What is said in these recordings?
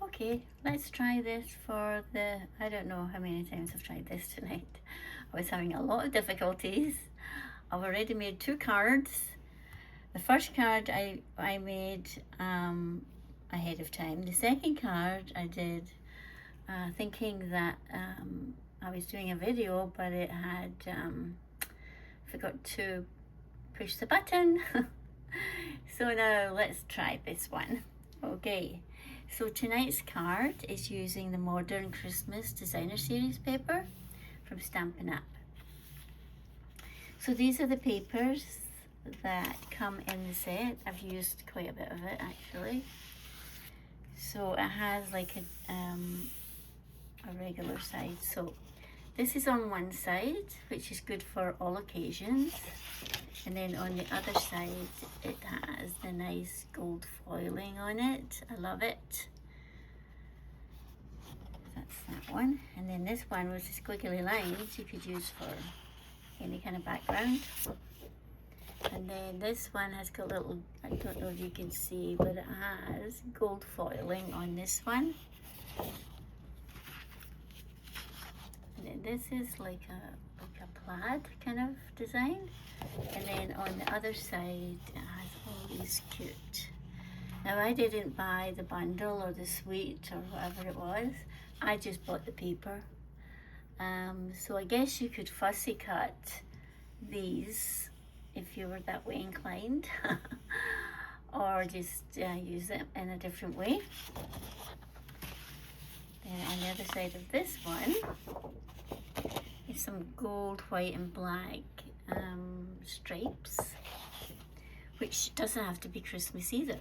Okay, let's try this for the, I don't know how many times I've tried this tonight. I was having a lot of difficulties. I've already made 2 cards. The first card I made ahead of time. The second card I did thinking that I was doing a video, but it had forgot to push the button. So now let's try this one. Okay, so tonight's card is using the Modern Christmas Designer Series paper from Stampin' Up. So these are the papers that come in the set. I've used quite a bit of it actually. So it has like a regular side. So this is on one side, which is good for all occasions. And then on the other side, it has the nice gold foiling on it. I love it. That's that one. And then this one was the squiggly lines you could use for any kind of background. And then this one has got little, I don't know if you can see, but it has gold foiling on this one. And then this is like a plaid kind of design. And then on the other side, it has all these cute. Now I didn't buy the bundle or the suite or whatever it was. I just bought the paper. So I guess you could fussy cut these if you were that way inclined, or just use it in a different way. Then on the other side of this one is some gold, white and black stripes, which doesn't have to be Christmas either.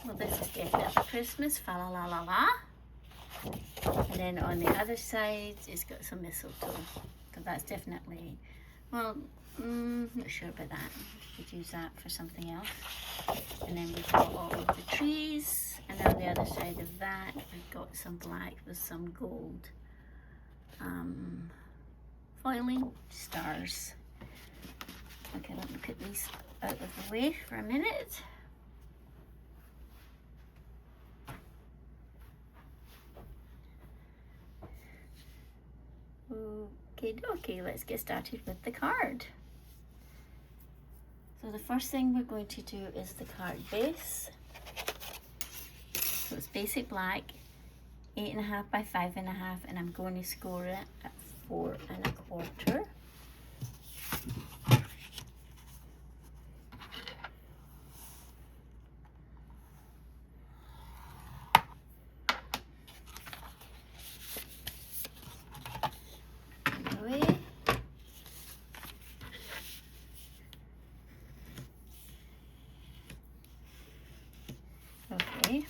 Well, this is definitely Christmas, Falala. And then on the other side, it's got some mistletoe. So that's definitely, well, not sure about that. We could use that for something else. And then we've got all of the trees. And on the other side of that, we've got some black with some gold foiling stars. Okay, let me put these out of the way for a minute. Okay, let's get started with the card. So the first thing we're going to do is the card base. So it's basic black, 8.5 by 5.5, and I'm going to score it at 4.25. Okay,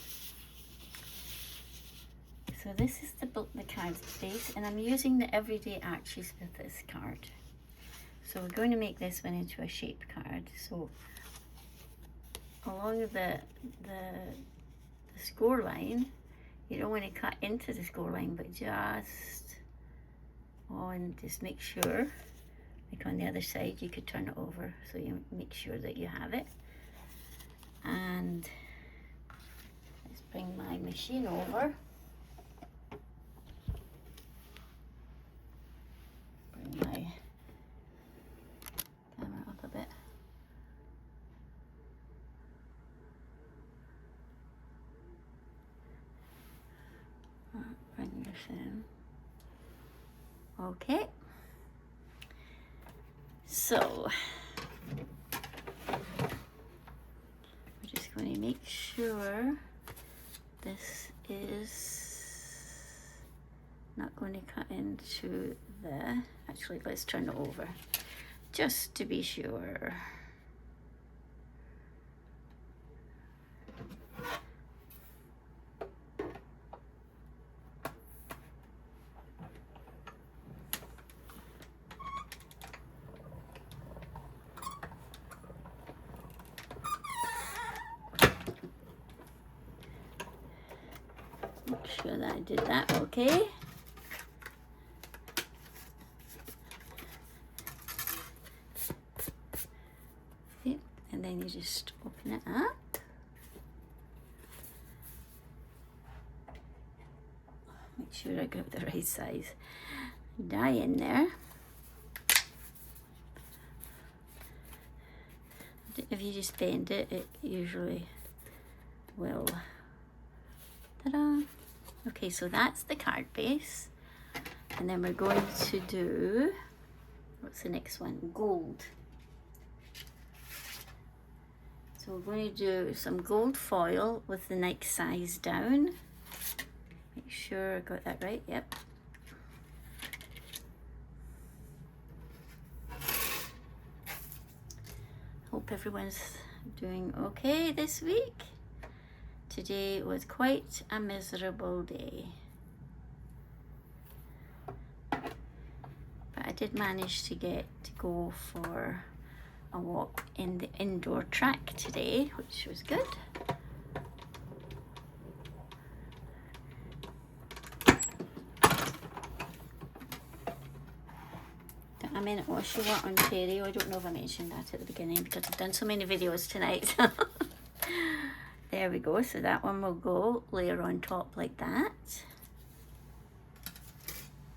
so this is the card's base, and I'm using the everyday arches with this card. So we're going to make this one into a shape card. So along the score line, you don't want to cut into the score line, but just make sure, like on the other side, you could turn it over so you make sure that you have it. And let's bring my machine over. Bring my camera up a bit. Bring this in. Okay. So we're just going to make sure this is not going to cut into the, actually let's turn it over just to be sure. Make sure that I did that okay. Okay, and then you just open it up. sure I got the right size die in there. If you just bend it, it usually will. Ta-da! Okay, so that's the card base. And then we're going to do, what's the next one? Gold. So we're going to do some gold foil with the next size down. Make sure I got that right, yep. Hope everyone's doing okay this week. Today was quite a miserable day. But I did manage to get to go for a walk in the indoor track today, which was good. I'm in Oshawa, Ontario. I don't know if I mentioned that at the beginning because I've done so many videos tonight. There we go. So that one will go layer on top like that.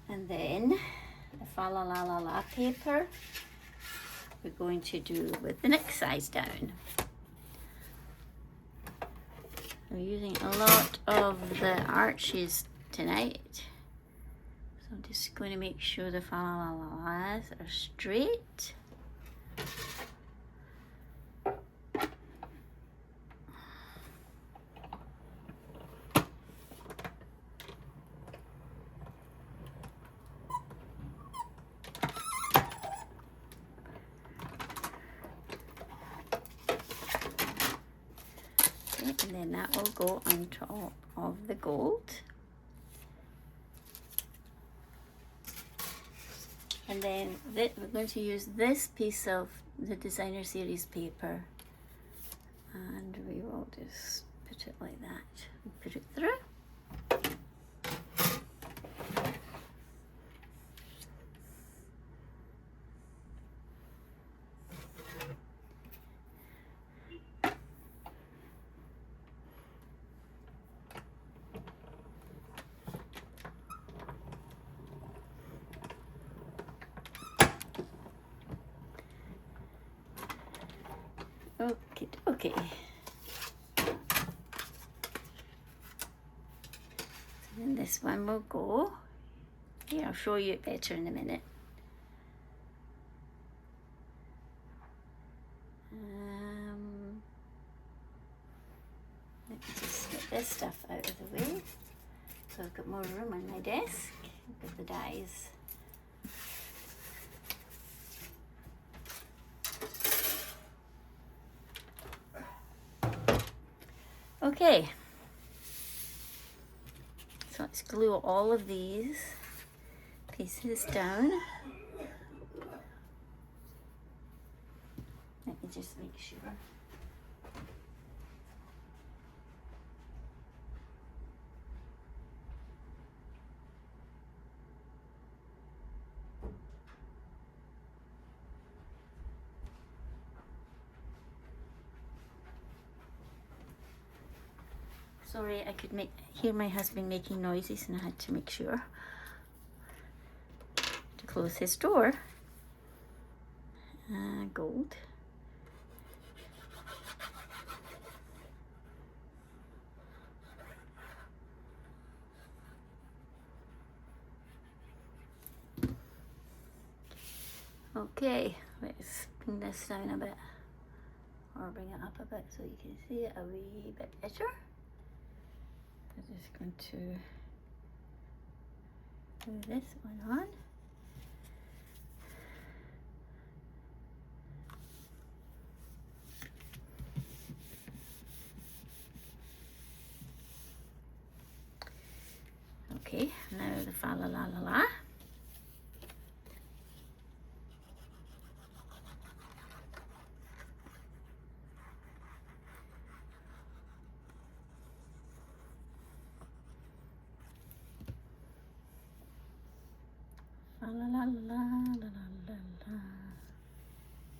And then the Falala paper we're going to do with the next size down. I'm using a lot of the arches tonight. I'm just going to make sure the falalas are straight. Okay, and then that will go on top of the gold. And then we're going to use this piece of the designer series paper, and we will just put it like that and put it through. Okay, okay. And this one will go. Here, I'll show you it better in a minute. Let me just get this stuff out of the way. So I've got more room on my desk with the dies. Okay, so let's glue all of these pieces down. Let me just make sure. Sorry, I could hear my husband making noises and I had to make sure to close his door. Gold. Okay, let's bring this down a bit, or bring it up a bit so you can see it a wee bit better. I'm just going to do this one on. Okay, now the Falala.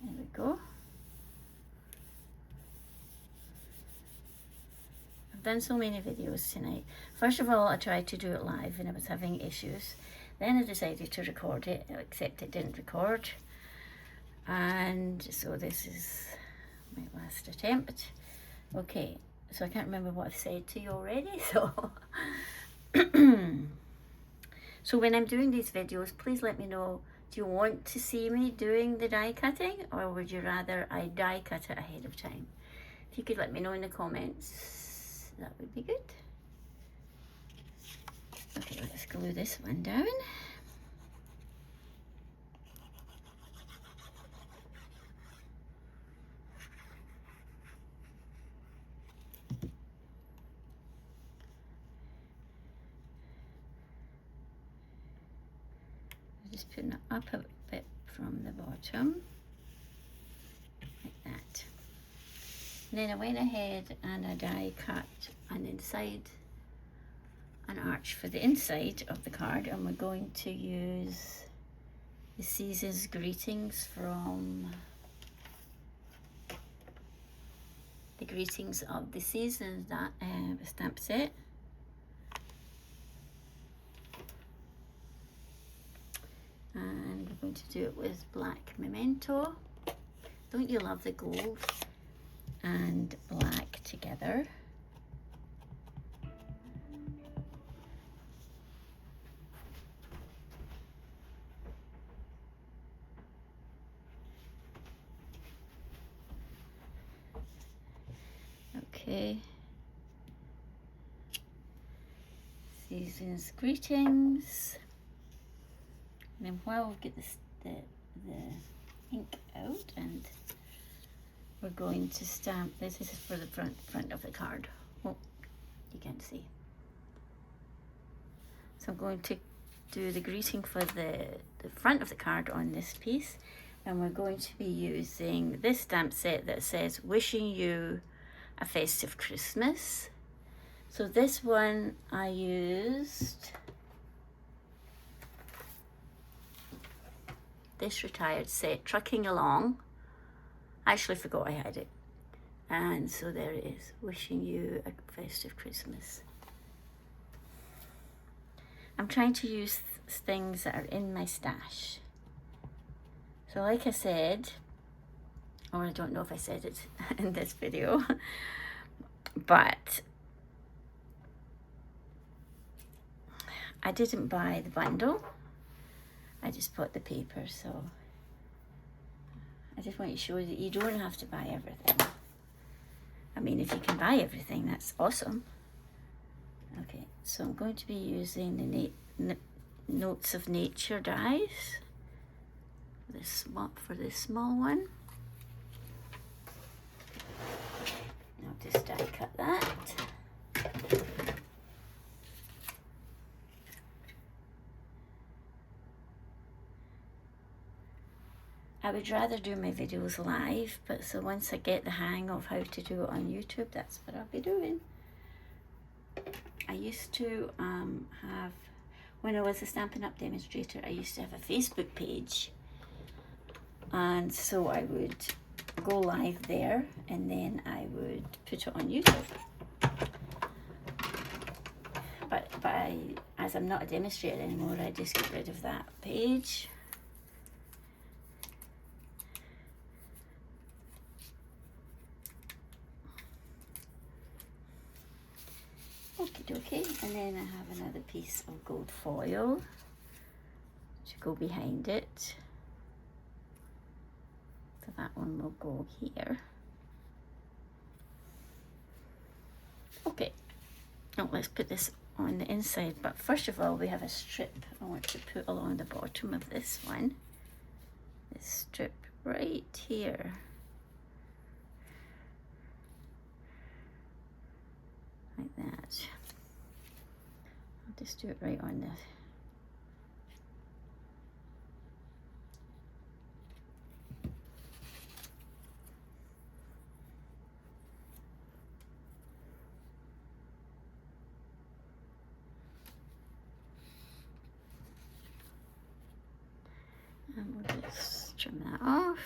There we go. I've done so many videos tonight. First of all, I tried to do it live and I was having issues. Then I decided to record it, except it didn't record. And so this is my last attempt. Okay, so I can't remember what I've said to you already, so so when I'm doing these videos, please let me know, do you want to see me doing the die cutting, or would you rather I die cut it ahead of time? If you could let me know in the comments, that would be good. Okay, let's glue this one down. Just putting it up a bit from the bottom, like that. And then I went ahead and I die cut an arch for the inside of the card, and we're going to use the Season's Greetings from the Greetings of the Seasons stamp set. And we're going to do it with black Memento. Don't you love the gold and black together? Okay. Season's Greetings. And then while we get the ink out, and we're going to stamp this. This is for the front of the card. Oh, you can't see. So I'm going to do the greeting for the front of the card on this piece, and we're going to be using this stamp set that says "Wishing you a festive Christmas." So this one I used this retired set, Trucking Along. I actually forgot I had it. And so there it is, "Wishing you a festive Christmas." I'm trying to use things that are in my stash. So like I said, or I don't know if I said it in this video, but I didn't buy the bundle. I just bought the paper, so I just want to show you that you don't have to buy everything. I mean, if you can buy everything, that's awesome. Okay, so I'm going to be using the Notes of Nature dies for this small one. I'll just die cut that. I would rather do my videos live, but so once I get the hang of how to do it on YouTube, that's what I'll be doing. I used to have, when I was a Stampin' Up! Demonstrator, I used to have a Facebook page, and so I would go live there and then I would put it on YouTube. But as I'm not a demonstrator anymore, I just get rid of that page. Okie dokie, and then I have another piece of gold foil to go behind it. So that one will go here. Okay, now let's put this on the inside, but first of all we have a strip I want to put along the bottom of this one. This strip right here. Like that. I'll just do it right on this. And we'll just trim that off.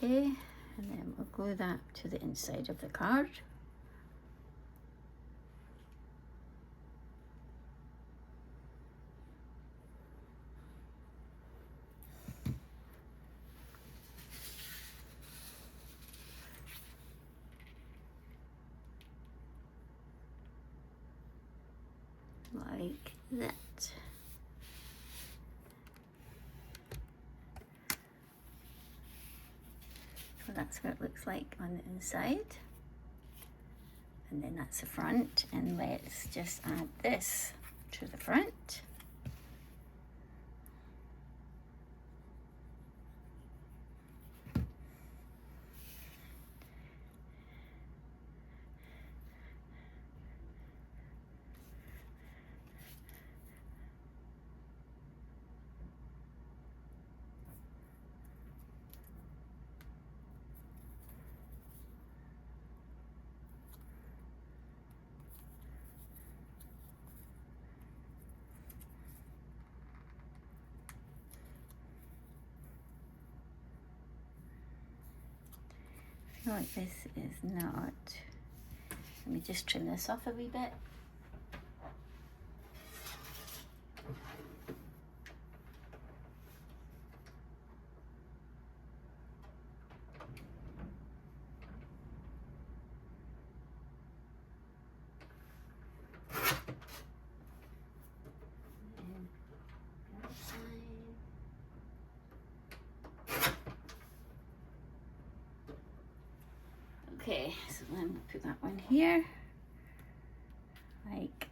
Okay, and then we'll glue that to the inside of the card. Like that. So that's what it looks like on the inside. And then that's the front, and let's just add this to the front. I feel like this is not. Let me just trim this off a wee bit. Okay, so then we'll put that one here, like,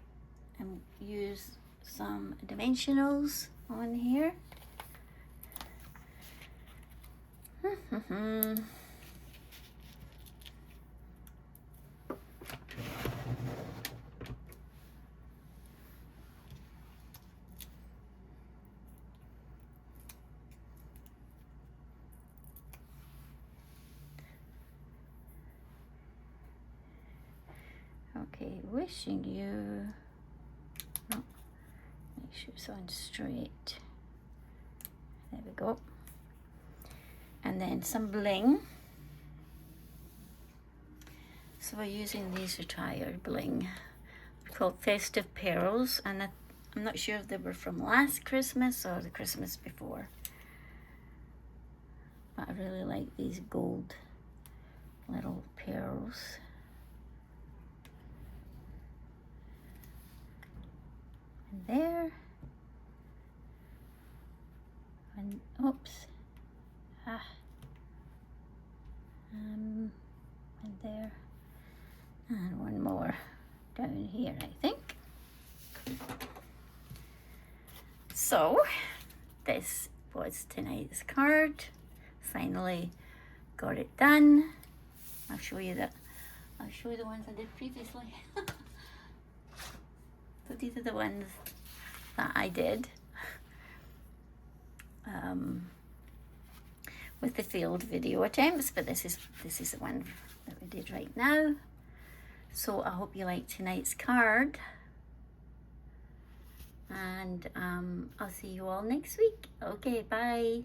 and use some dimensionals on here. Okay, wishing you, oh, make sure it's on straight. There we go. And then some bling. So we're using these retired bling called Festive Pearls, and I'm not sure if they were from last Christmas or the Christmas before. But I really like these gold little pearls. And there. And oops. And there. And one more down here, I think. So this was tonight's card. Finally got it done. I'll show you the ones I did previously. So these are the ones that I did with the failed video attempts, but this is the one that we did right now. So I hope you liked tonight's card, and I'll see you all next week. Okay, bye.